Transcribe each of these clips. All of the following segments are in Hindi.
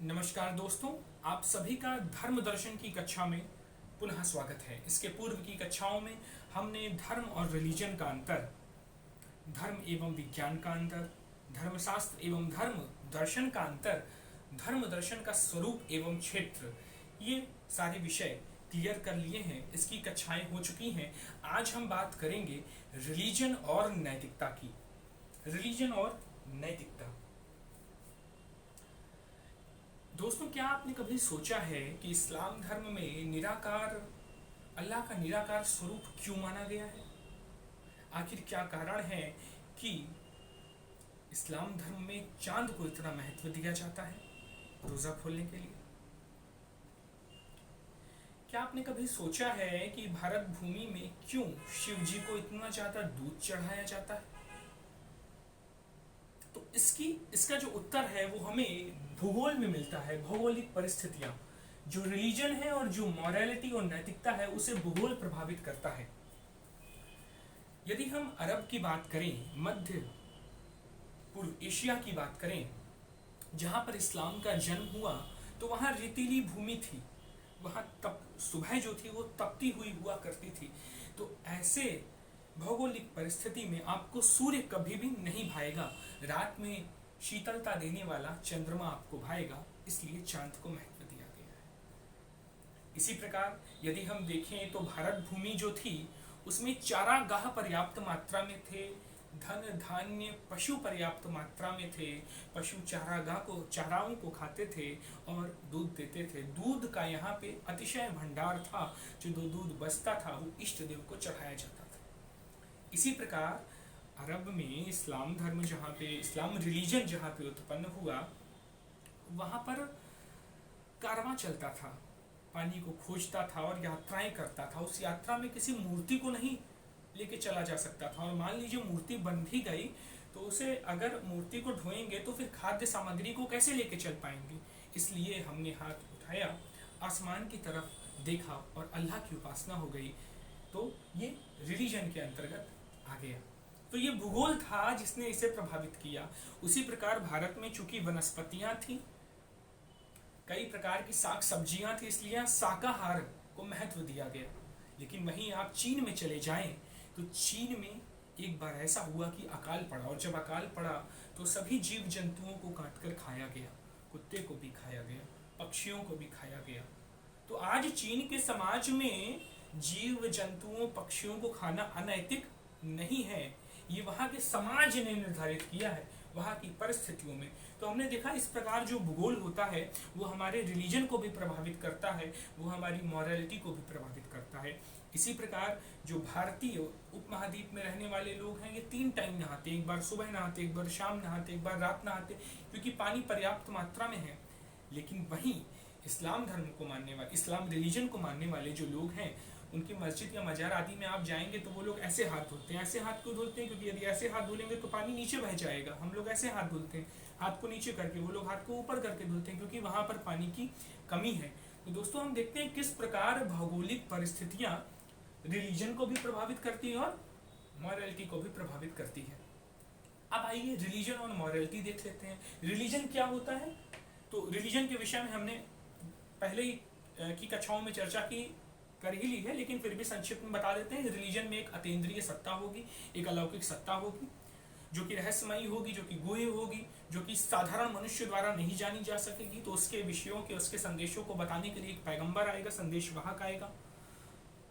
नमस्कार दोस्तों, आप सभी का धर्म दर्शन की कक्षा में पुनः स्वागत है। इसके पूर्व की कक्षाओं में हमने धर्म और रिलीजन का अंतर, धर्म एवं विज्ञान का अंतर, धर्मशास्त्र एवं धर्म दर्शन का अंतर, धर्म दर्शन का स्वरूप एवं क्षेत्र, ये सारे विषय क्लियर कर लिए हैं। इसकी कक्षाएं हो चुकी हैं। आज हम बात करेंगे रिलीजन और नैतिकता की। रिलीजन और नैतिकता। दोस्तों, क्या आपने कभी सोचा है कि इस्लाम धर्म में निराकार अल्लाह का निराकार स्वरूप क्यों माना गया है? आखिर क्या कारण है कि इस्लाम धर्म में चांद को इतना महत्व दिया जाता है रोजा खोलने के लिए? क्या आपने कभी सोचा है कि भारत भूमि में क्यों शिव जी को इतना ज्यादा दूध चढ़ाया जाता है? तो इसका जो उत्तर है वो हमें भूगोल में मिलता है। भौगोलिक परिस्थितियां, जो रिलीजन है और जो मॉरलिटी और नैतिकता है, उसे भूगोल प्रभावित करता है। यदि हम अरब की बात करें, मध्य पूर्व एशिया की बात करें, जहां पर इस्लाम का जन्म हुआ, तो वहां रेतीली भूमि थी। वहां सुबह जो थी वो तपती हुई हुआ करती थी। तो ऐसे भौगोलिक परिस्थिति में आपको सूर्य कभी भी नहीं भाएगा। रात में शीतलता देने वाला चंद्रमा आपको भाएगा, इसलिए चांद को महत्व दिया गया है। इसी प्रकार यदि हम देखें तो भारत भूमि जो थी उसमें चारागाह पर्याप्त मात्रा में थे, धन धान्य पशु पर्याप्त मात्रा में थे। पशु चाराओं को खाते थे और दूध देते थे। दूध का यहाँ पे अतिशय भंडार था। जो दूध बचता था वो इष्ट देव को चढ़ाया जाता था। इसी प्रकार अरब में इस्लाम धर्म जहाँ पे, इस्लाम रिलीजन जहाँ पे उत्पन्न हुआ, वहाँ पर कारवां चलता था, पानी को खोजता था और यात्राएं करता था। उस यात्रा में किसी मूर्ति को नहीं लेके चला जा सकता था। और मान लीजिए मूर्ति बन भी गई तो उसे, अगर मूर्ति को ढोएंगे तो फिर खाद्य सामग्री को कैसे लेके चल पाएंगे? इसलिए हमने हाथ उठाया, आसमान की तरफ देखा और अल्लाह की उपासना हो गई। तो ये रिलीजन के अंतर्गत आ गया। तो ये भूगोल था जिसने इसे प्रभावित किया। उसी प्रकार भारत में चूंकि वनस्पतियां थी, कई प्रकार की साग सब्जियां थी, इसलिए शाकाहार को महत्व दिया गया। लेकिन वहीं आप चीन में चले जाएं तो चीन में एक बार ऐसा हुआ कि अकाल पड़ा, और जब अकाल पड़ा तो सभी जीव जंतुओं को काटकर खाया गया। कुत्ते को भी खाया गया, पक्षियों को भी खाया गया। तो आज चीन के समाज में जीव जंतुओं पक्षियों को खाना अनैतिक नहीं है। ये वहां के समाज ने निर्धारित किया है, वहां की परिस्थितियों में। तो हमने देखा इस प्रकार जो भूगोल होता है वो हमारे रिलीजन को भी प्रभावित करता है, वो हमारी मॉरलिटी को भी प्रभावित करता है। इसी प्रकार जो भारतीय उपमहाद्वीप में रहने वाले लोग हैं, ये 3 टाइम नहाते, एक बार सुबह नहाते, एक बार शाम नहाते, एक बार रात नहाते, क्योंकि पानी पर्याप्त मात्रा में है। लेकिन वहीं इस्लाम धर्म को मानने वाले, इस्लाम रिलीजन को मानने वाले जो लोग हैं, उनकी मस्जिद या मजार आदि में आप जाएंगे तो वो लोग ऐसे हाथ धुलते हैं। ऐसे हाथ क्यों धुलते हैं? क्योंकि यदि ऐसे हाथ धुलेंगे तो पानी नीचे बह जाएगा। हम लोग ऐसे हाथ धुलते हैं, हाथ को नीचे करके, वो लोग हाथ को ऊपर करके धुलते हैं, क्योंकि वहां पर पानी की कमी है। तो दोस्तों, हम देखते हैं किस प्रकार भौगोलिक परिस्थितियां रिलीजन को भी प्रभावित करती है और मॉरलिटी को भी प्रभावित करती है। अब आइए रिलीजन और मॉरलिटी देख लेते हैं। रिलीजन क्या होता है? तो रिलीजन के विषय में हमने पहले ही की कक्षाओं में चर्चा कर ही ली है, लेकिन फिर भी संक्षिप्त में बता देते हैं। रिलीजन में एक अतीन्द्रिय सत्ता होगी, एक अलौकिक सत्ता होगी, जो कि रहस्यमयी होगी, जो कि गुह्य होगी, जो कि साधारण मनुष्य द्वारा नहीं जानी जा सकेगी। तो उसके विषयों के, उसके संदेशों को बताने के लिए एक पैगंबर आएगा, संदेश वाहक आएगा।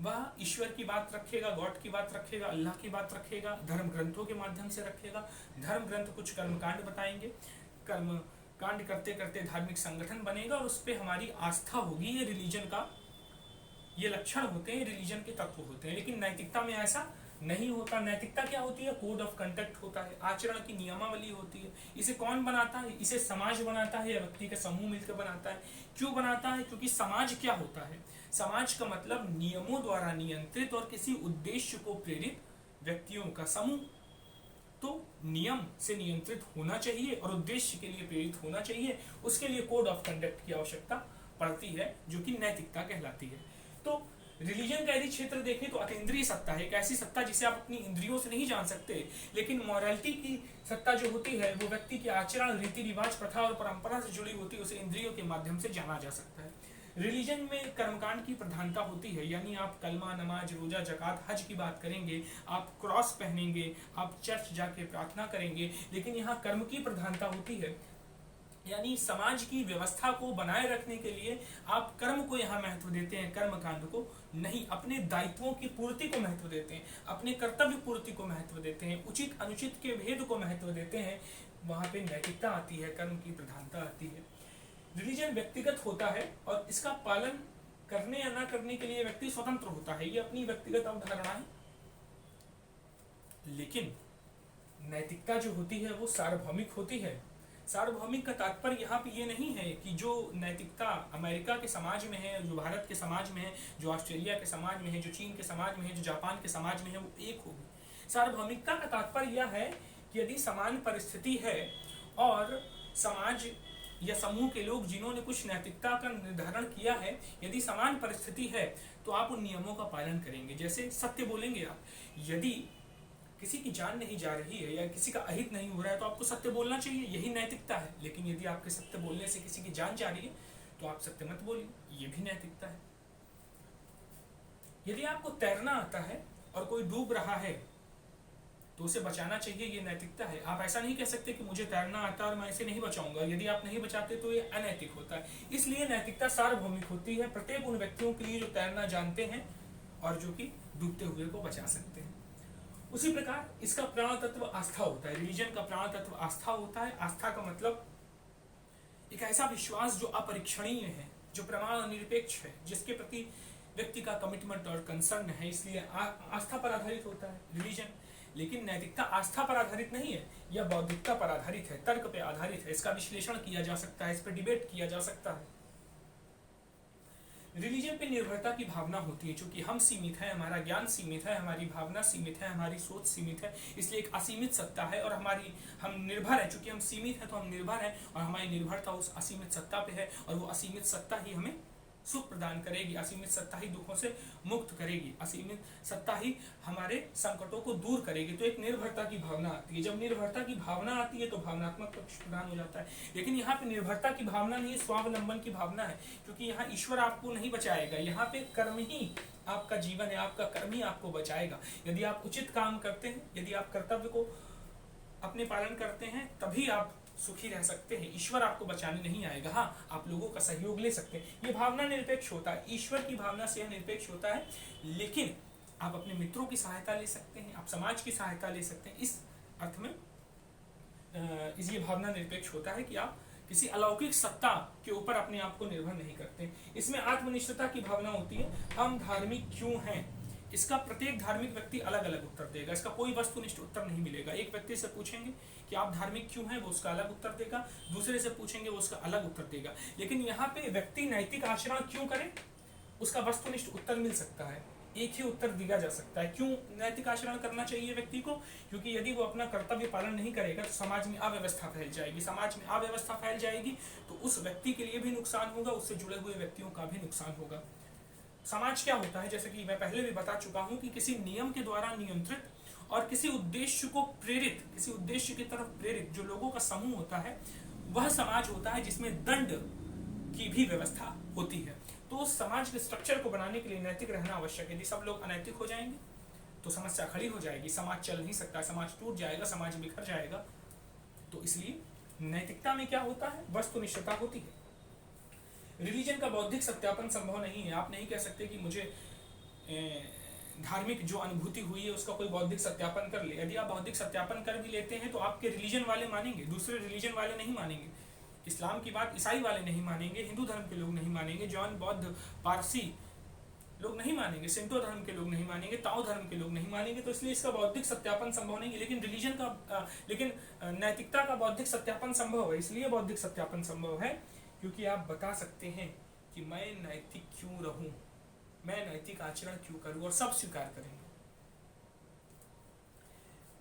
वह ईश्वर की बात रखेगा, गॉड की बात रखेगा, अल्लाह की बात रखेगा, धर्म ग्रंथों के माध्यम से रखेगा। धर्म ग्रंथ कुछ कर्मकांड बताएंगे, कर्म कांड करते करते धार्मिक संगठन बनेगा और उस पर हमारी आस्था होगी। ये रिलीजन का ये लक्षण होते हैं, रिलीजन के तत्व होते हैं। लेकिन नैतिकता में ऐसा नहीं होता। नैतिकता क्या होती है? कोड ऑफ कंडक्ट होता है, आचरण की नियमावली होती है। इसे कौन बनाता है? इसे समाज बनाता है या व्यक्ति का समूह मिलकर बनाता है? क्यों बनाता है? क्योंकि समाज क्या होता है? समाज का मतलब नियमों द्वारा नियंत्रित और किसी उद्देश्य को प्रेरित व्यक्तियों का समूह। तो नियम से नियंत्रित होना चाहिए और उद्देश्य के लिए प्रेरित होना चाहिए। उसके लिए कोड ऑफ कंडक्ट की आवश्यकता पड़ती है, जो कि नैतिकता कहलाती है। तो रिलीजन का यदि क्षेत्र देखें तो अतीन्द्रिय सत्ता है, एक ऐसी सत्ता जिसे आप अपनी इंद्रियों से नहीं जान सकते, लेकिन मॉरलिटी की सत्ता जो होती है वो व्यक्ति के आचरण, रीति रिवाज, प्रथा और परंपरा से जुड़ी होती है, उसे इंद्रियों के माध्यम से जाना जा सकता है। रिलीजन में कर्मकांड की प्रधानता होती है, यानी आप कलमा, नमाज, रोजा, जकात, हज की बात करेंगे, आप क्रॉस पहनेंगे, आप चर्च जाके प्रार्थना करेंगे, लेकिन यहाँ कर्म की प्रधानता होती है, यानी समाज की व्यवस्था को बनाए रखने के लिए आप कर्म को यहाँ महत्व देते हैं, कर्म कांड को नहीं। अपने दायित्वों की पूर्ति को महत्व देते हैं, अपने कर्तव्य पूर्ति को महत्व देते हैं, उचित अनुचित के भेद को महत्व देते हैं। वहां पे नैतिकता आती है, कर्म की प्रधानता आती है। रिलीजन व्यक्तिगत होता है और इसका पालन करने या ना करने के लिए व्यक्ति स्वतंत्र होता है, ये अपनी व्यक्तिगत अवधारणा है। लेकिन नैतिकता जो होती है वो सार्वभौमिक होती है। सार्वभौमिक का तात्पर्य यहाँ पे ये नहीं है कि जो नैतिकता अमेरिका के समाज में है, जो भारत के समाज में है, जो ऑस्ट्रेलिया के समाज में है, जो चीन के समाज में है, जो जापान के समाज में है, वो एक होगी। सार्वभौमिकता का तात्पर्य यह है कि यदि समान परिस्थिति है और समाज या समूह के लोग जिन्होंने कुछ नैतिकता का निर्धारण किया है, यदि समान परिस्थिति है तो आप उन नियमों का पालन करेंगे। जैसे सत्य बोलेंगे आप, यदि किसी की जान नहीं जा रही है या किसी का अहित नहीं हो रहा है तो आपको सत्य बोलना चाहिए, यही नैतिकता है। लेकिन यदि आपके सत्य बोलने से किसी की जान जा रही है तो आप सत्य मत बोलिए, ये भी नैतिकता है। यदि आपको तैरना आता है और कोई डूब रहा है तो उसे बचाना चाहिए, ये नैतिकता है। आप ऐसा नहीं कह सकते कि मुझे तैरना आता है और मैं इसे नहीं बचाऊंगा, यदि आप नहीं बचाते तो ये अनैतिक होता है। इसलिए नैतिकता सार्वभौमिक होती है, प्रत्येक उन व्यक्तियों के लिए जो तैरना जानते हैं और जो कि डूबते हुए को बचा सकते हैं। उसी प्रकार इसका प्राण तत्व आस्था होता है। रिलीजन का प्राण तत्व आस्था होता है। आस्था का मतलब एक ऐसा विश्वास जो अपरीक्षणीय है, जो प्रमाण निरपेक्ष है, जिसके प्रति व्यक्ति का कमिटमेंट और कंसर्न है, इसलिए आस्था पर आधारित होता है रिलीजन। लेकिन नैतिकता आस्था पर आधारित नहीं है, यह बौद्धिकता पर आधारित है, तर्क पर आधारित है, इसका विश्लेषण किया जा सकता है, इस पर डिबेट किया जा सकता है। रिलीजन पे निर्भरता की भावना होती है, क्योंकि हम सीमित हैं, हमारा ज्ञान सीमित है, हमारी भावना सीमित है, हमारी सोच सीमित है, इसलिए एक असीमित सत्ता है और हम निर्भर है। चूंकि हम सीमित हैं तो हम निर्भर हैं और हमारी निर्भरता उस असीमित सत्ता पे है और वो असीमित सत्ता ही हमें सुख प्रदान करेगी, असीमित सत्ता ही दुखों से मुक्त करेगी, असीमित सत्ता ही हमारे संकटों को दूर करेगी। तो एक निर्भरता की भावना आती है। जब निर्भरता की भावना आती है तो भावनात्मक पक्ष प्रदान हो जाता है। लेकिन यहाँ पे निर्भरता की भावना नहीं, स्वावलंबन की भावना है, क्योंकि यहाँ ईश्वर आपको नहीं बचाएगा, यहाँ पे कर्म ही आपका जीवन है, आपका कर्म ही आपको बचाएगा। यदि आप उचित काम करते हैं, यदि आप कर्तव्य को अपने पालन करते हैं, तभी आप सुखी रह सकते हैं। ईश्वर आपको बचाने नहीं आएगा, हाँ आप लोगों का सहयोग ले सकते हैं। ये भावना निरपेक्ष होता है, ईश्वर की भावना से यह निरपेक्ष होता है। लेकिन आप अपने मित्रों की सहायता ले सकते हैं, आप समाज की सहायता ले सकते हैं। इस अर्थ में ये भावना निरपेक्ष होता है कि आप किसी अलौकिक सत्ता के ऊपर अपने आप को निर्भर नहीं करते। इसमें आत्मनिष्ठता की भावना होती है। हम धार्मिक क्यों हैं, इसका प्रत्येक धार्मिक व्यक्ति अलग अलग उत्तर देगा, इसका कोई वस्तुनिष्ठ उत्तर नहीं मिलेगा। एक व्यक्ति से पूछेंगे कि आप धार्मिक क्यों हैं, वो उसका अलग उत्तर देगा, दूसरे से पूछेंगे वो उसका अलग उत्तर देगा। लेकिन यहाँ पे व्यक्ति नैतिक आचरण क्यों करे, उसका वस्तुनिष्ठ उत्तर मिल सकता है, एक ही उत्तर दिया जा सकता है। क्यों नैतिक आचरण करना चाहिए व्यक्ति को, क्योंकि यदि वो अपना कर्तव्य पालन नहीं करेगा तो समाज में अव्यवस्था फैल जाएगी, समाज में अव्यवस्था फैल जाएगी तो उस व्यक्ति के लिए भी नुकसान होगा, उससे जुड़े हुए व्यक्तियों का भी नुकसान होगा। समाज क्या होता है, जैसे कि मैं पहले भी बता चुका हूं कि किसी नियम के द्वारा नियंत्रित और किसी उद्देश्य को प्रेरित, किसी उद्देश्य की तरफ प्रेरित जो लोगों का समूह होता है, वह समाज होता है जिसमें दंड की भी व्यवस्था होती है। तो उस समाज के स्ट्रक्चर को बनाने के लिए नैतिक रहना आवश्यक है। यदि सब लोग अनैतिक हो जाएंगे तो समस्या खड़ी हो जाएगी, समाज चल नहीं सकता, समाज टूट जाएगा, समाज बिखर जाएगा। तो इसलिए नैतिकता में क्या होता है, वस्तुनिष्ठता होती है। रिलीजन का बौद्धिक सत्यापन संभव नहीं है। आप नहीं कह सकते कि मुझे धार्मिक जो अनुभूति हुई है उसका कोई बौद्धिक सत्यापन कर ले। यदि आप बौद्धिक सत्यापन कर भी लेते हैं तो आपके रिलीजन वाले मानेंगे, दूसरे रिलीजन वाले नहीं मानेंगे। इस्लाम की बात ईसाई वाले नहीं मानेंगे, हिंदू धर्म के लोग नहीं मानेंगे, जैन, बौद्ध, पारसी लोग नहीं मानेंगे, सिंटो धर्म के लोग नहीं मानेंगे, ताओ धर्म के लोग नहीं मानेंगे। तो इसलिए इसका बौद्धिक सत्यापन संभव नहीं है। लेकिन नैतिकता का बौद्धिक सत्यापन संभव है। इसलिए बौद्धिक सत्यापन संभव है क्योंकि आप बता सकते हैं कि मैं नैतिक क्यों रहूं, मैं नैतिक आचरण क्यों करूं, और सब स्वीकार करेंगे।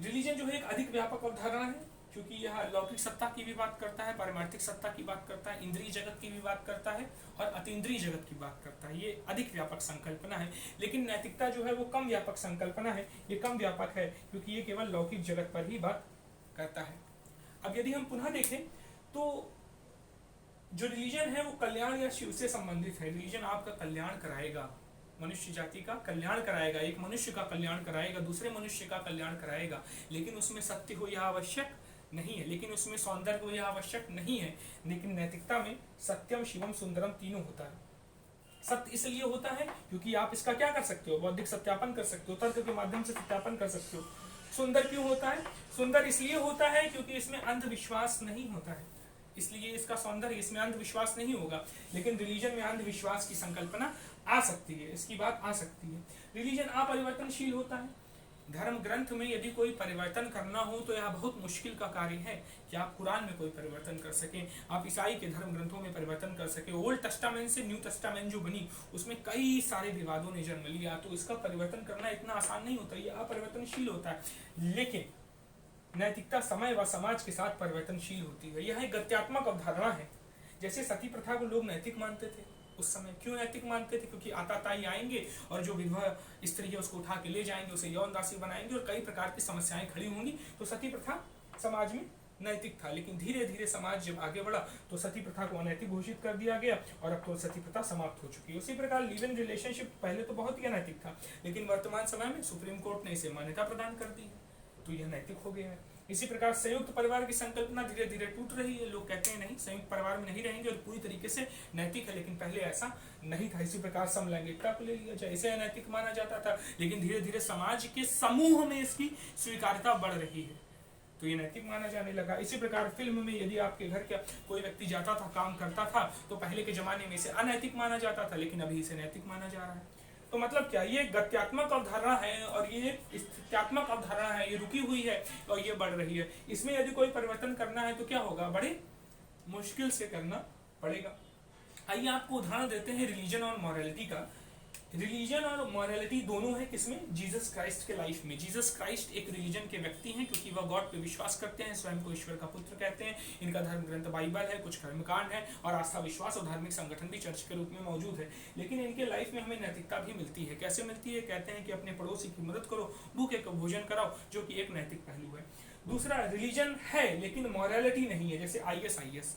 रिलीजन जो है एक अधिक व्यापक अवधारणा है। क्योंकि यह लौकिक सत्ता की भी बात करता है, पारमार्थिक सत्ता की बात करता है, इंद्रिय जगत की भी बात करता है और अतीन्द्रिय जगत की बात करता है। ये अधिक व्यापक संकल्पना है, लेकिन नैतिकता जो है वो कम व्यापक संकल्पना है। ये कम व्यापक है क्योंकि ये केवल लौकिक जगत पर ही बात करता है। अब यदि हम पुनः देखें तो जो रिलीजन है वो कल्याण या शिव से संबंधित है। रिलीजन आपका कल्याण कराएगा, मनुष्य जाति का कल्याण कराएगा, एक मनुष्य का कल्याण कराएगा, दूसरे मनुष्य का कल्याण कराएगा, लेकिन उसमें सत्य हो यह आवश्यक नहीं है, लेकिन उसमें सौंदर्य हो यह आवश्यक नहीं है। लेकिन नैतिकता में सत्यम शिवम सुंदरम तीनों होता है। सत्य इसलिए होता है क्योंकि आप इसका क्या कर सकते हो, बौद्धिक सत्यापन कर सकते हो, तर्क के माध्यम से सत्यापन कर सकते हो। सुंदर क्यों होता है? सुंदर इसलिए होता है क्योंकि इसमें अंधविश्वास नहीं होता है, इसलिए इसका सौंदर्य, इसमें अंधविश्वास नहीं होगा। लेकिन रिलीजन में अंधविश्वास की संकल्पना आ सकती है, इसकी बात आ सकती है। रिलीजन अपरिवर्तनशील होता है। धर्म ग्रंथ में यदि कोई परिवर्तन करना हो तो यह बहुत मुश्किल का कार्य है कि आप कुरान में कोई परिवर्तन कर सकें, आप ईसाई के धर्म ग्रंथों में परिवर्तन कर सके। ओल्ड टेस्टामेंट से न्यू टेस्टामेंट जो बनी उसमें कई सारे विवादों ने जन्म लिया, तो इसका परिवर्तन करना इतना आसान नहीं होता, यह अपरिवर्तनशील होता है। लेकिन नैतिकता समय व समाज के साथ परिवर्तनशील होती है। यह एक गत्यात्मक अवधारणा है। जैसे सती प्रथा को लोग नैतिक मानते थे उस समय, क्यों नैतिक मानते थे? क्योंकि आताताई आएंगे और जो विधवा स्त्री है उसको उठा के ले जाएंगे, उसे यौन दासी बनाएंगे और कई प्रकार की समस्याएं खड़ी होंगी, तो सती प्रथा समाज में नैतिक था। लेकिन धीरे धीरे समाज जब आगे बढ़ा तो सती प्रथा को अनैतिक घोषित कर दिया गया और अब तो सती प्रथा समाप्त हो चुकी है। उसी प्रकार लिव इन रिलेशनशिप पहले तो बहुत ही अनैतिक था, लेकिन वर्तमान समय में सुप्रीम कोर्ट ने इसे मान्यता प्रदान कर दी है, तो यह नैतिक हो गया है। इसी प्रकार संयुक्त परिवार की संकल्पना धीरे धीरे टूट रही है। लोग कहते हैं नहीं, संयुक्त परिवार में नहीं रहेंगे और पूरी तरीके से नैतिक है, लेकिन पहले ऐसा नहीं था। इसी प्रकार समलैंगिकता को ले लिया जाए, इसे अनैतिक माना जाता था, लेकिन धीरे धीरे समाज के समूह में इसकी स्वीकार्यता बढ़ रही है, तो ये नैतिक माना जाने लगा। इसी प्रकार फिल्म में यदि आपके घर का कोई व्यक्ति जाता था, काम करता था, तो पहले के जमाने में इसे अनैतिक माना जाता था, लेकिन अभी इसे नैतिक माना जा रहा है। तो मतलब क्या, ये गत्यात्मक अवधारणा है और ये स्थित्यात्मक अवधारणा है, ये रुकी हुई है और ये बढ़ रही है। इसमें यदि कोई परिवर्तन करना है तो क्या होगा, बड़े मुश्किल से करना पड़ेगा। आइए आपको उदाहरण देते हैं रिलीजन और मॉरलिटी का। रिलीजन और मॉरलिटी दोनों है किसमें? जीसस क्राइस्ट के लाइफ में। जीसस क्राइस्ट एक रिलीजन के व्यक्ति हैं क्योंकि वह गॉड पे विश्वास करते हैं, स्वयं को ईश्वर का पुत्र कहते हैं। इनका धर्म ग्रंथ बाइबल है, कुछ कर्मकांड है और आस्था विश्वास और धार्मिक संगठन भी चर्च के रूप में मौजूद है। लेकिन इनके लाइफ में हमें नैतिकता भी मिलती है। कैसे मिलती है? कहते हैं कि अपने पड़ोसी की मदद करो, भूखे को भोजन कराओ, जो कि एक नैतिक पहलू है। दूसरा, रिलीजन है लेकिन मॉरलिटी नहीं है। जैसे ISIS,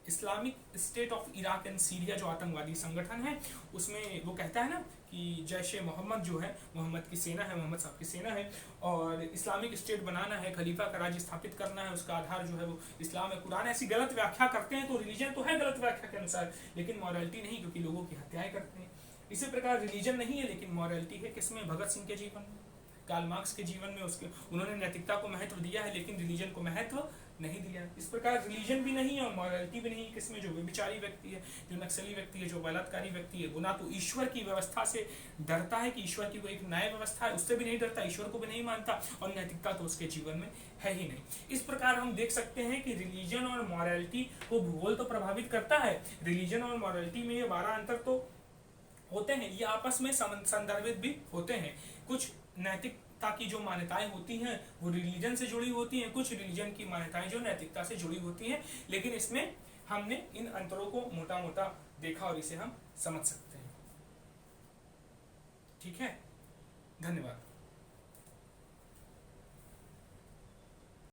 Islamic state of Iraq and Syria, जो आतंकवादी संगठन है, उसमें वो कहता है ना कि जैश मोहम्मद जो है, मोहम्मद की सेना है, मोहम्मद साहब की सेना है और इस्लामिक स्टेट बनाना है, खलीफा का राज्य स्थापित करना है, उसका आधार जो है वो इस्लाम है, कुरान। ऐसी गलत व्याख्या करते हैं। तो रिलीजन तो है गलत व्याख्या के अनुसार, लेकिन मॉरलिटी नहीं, क्योंकि लोगों की हत्याएं करते हैं। इसी प्रकार रिलीजन नहीं है लेकिन मॉरलिटी है। किसमें? भगत सिंह के जीवन में, कार्ल मार्क्स के जीवन में। उसके उन्होंने नैतिकता को महत्व दिया है लेकिन रिलीजन को महत्व नहीं दिया। इस प्रकार रिलीजन भी नहीं है और मॉरलिटी भी नहीं है। किसमें? जो व्यभिचारी व्यक्ति है, जो नक्सली व्यक्ति है, जो बलात्कारी व्यक्ति है, वो ना तो ईश्वर की व्यवस्था से डरता है कि ईश्वर की कोई एक न्याय व्यवस्था है, उससे भी नहीं डरता, ईश्वर को भी नहीं मानता और नैतिकता तो उसके जीवन में है ही नहीं। इस प्रकार हम देख सकते हैं कि रिलीजन और मॉरलिटी को भूगोल तो प्रभावित करता है। रिलीजन और मॉरलिटी में ये 12 अंतर तो होते हैं, ये आपस में संदर्भित भी होते हैं। कुछ नैतिक की जो मान्यताएं होती हैं वो रिलीजन से जुड़ी होती हैं, कुछ रिलीजन की मान्यताएं जो नैतिकता से जुड़ी होती हैं। लेकिन इसमें हमने इन अंतरों को मोटा मोटा देखा और इसे हम समझ सकते हैं। ठीक है, धन्यवाद।